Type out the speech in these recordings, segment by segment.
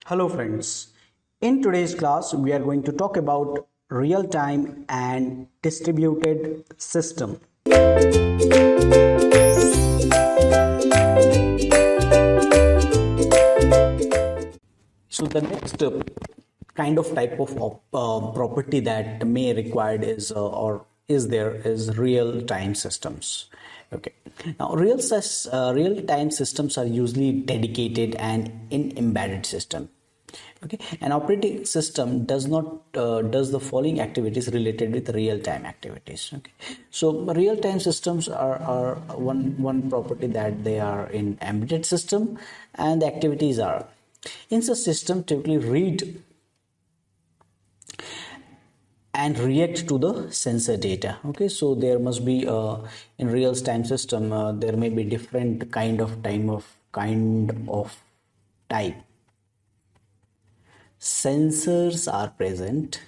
Hello friends, in today's class we are going to talk about real-time and distributed system. So the next kind of type of property that may required is or is there is real-time systems. Okay, now real-time systems are usually dedicated and in embedded system. Okay, an operating system does not does the following activities related with real-time activities. Okay, so real-time systems are one property that they are in embedded system, and the activities are in such system typically read and react to the sensor data. Okay, so there must be in real-time system there may be different kind of type sensors are present,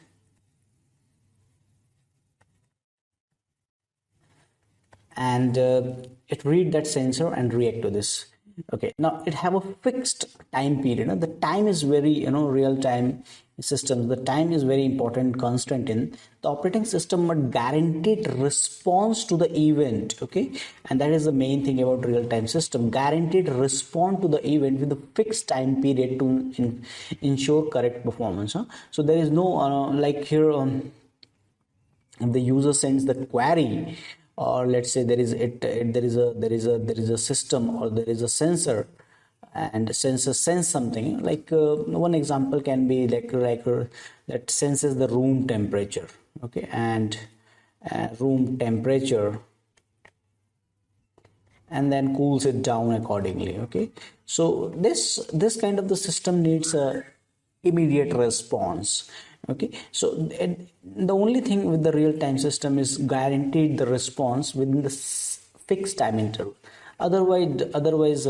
and it read that sensor and react to this. Okay, now it have a fixed time period. The time is very, real time systems, the time is very important constant in the operating system, but guaranteed response to the event. Okay, and that is the main thing about real time system, guaranteed respond to the event with a fixed time period to ensure correct performance. So there is no like here if the user sends the query, or let's say there is a system, or there is a sensor, and the sensor sends something like one example can be like that senses the room temperature. Okay, and room temperature, and then cools it down accordingly. Okay, so this kind of the system needs a immediate response. Okay, so the only thing with the real-time system is guaranteed the response within the fixed time interval. Otherwise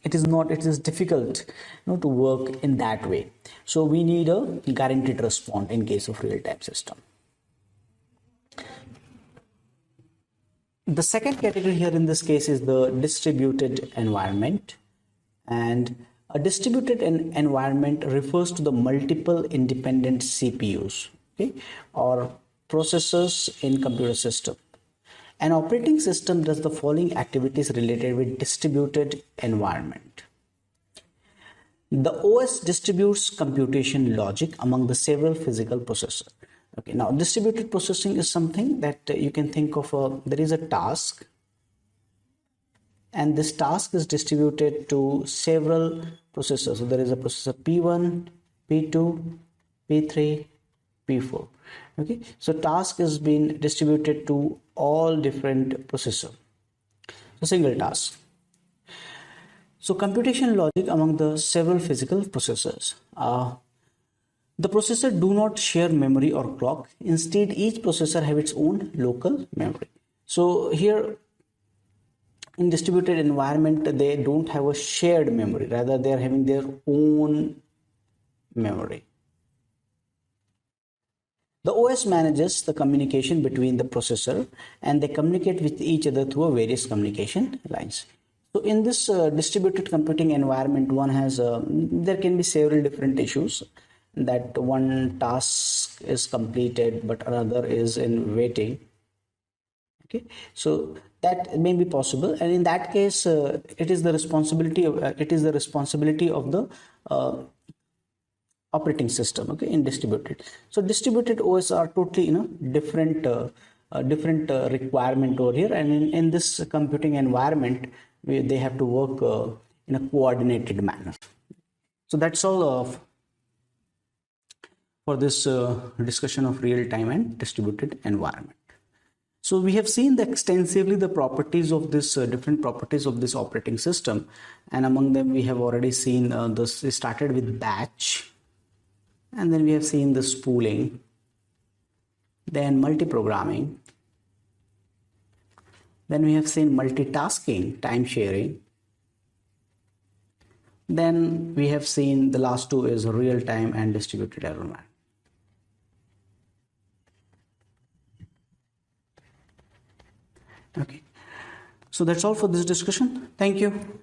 it is difficult, to work in that way. So we need a guaranteed response in case of real-time system. The second category here in this case is the distributed environment, and a distributed environment refers to the multiple independent CPUs, okay, or processors in computer system. An operating system does the following activities related with distributed environment. The OS distributes computation logic among the several physical processors. Okay, now distributed processing is something that you can think of there is a task, and this task is distributed to several processors. So there is a processor P1, P2, P3, P4. Okay, so task is being distributed to all different processors. So single task. So computation logic among the several physical processors. The processor do not share memory or clock. Instead, each processor have its own local memory. So here in distributed environment, they don't have a shared memory, rather they are having their own memory. The OS manages the communication between the processor, and they communicate with each other through various communication lines. So in this distributed computing environment, one has there can be several different issues, that one task is completed but another is in waiting. Okay, so that may be possible, and in that case it is the responsibility of the operating system. Okay, in distributed, so distributed OS are totally different requirement over here, and in this computing environment they have to work in a coordinated manner. So that's all for this discussion of real-time and distributed environment. So we have seen extensively the properties of this different properties of this operating system, and among them we have already seen this. We started with batch, and then we have seen the spooling, then multi-programming, then we have seen multitasking, time sharing, then we have seen the last two is real-time and distributed environment. Okay, so that's all for this discussion. Thank you.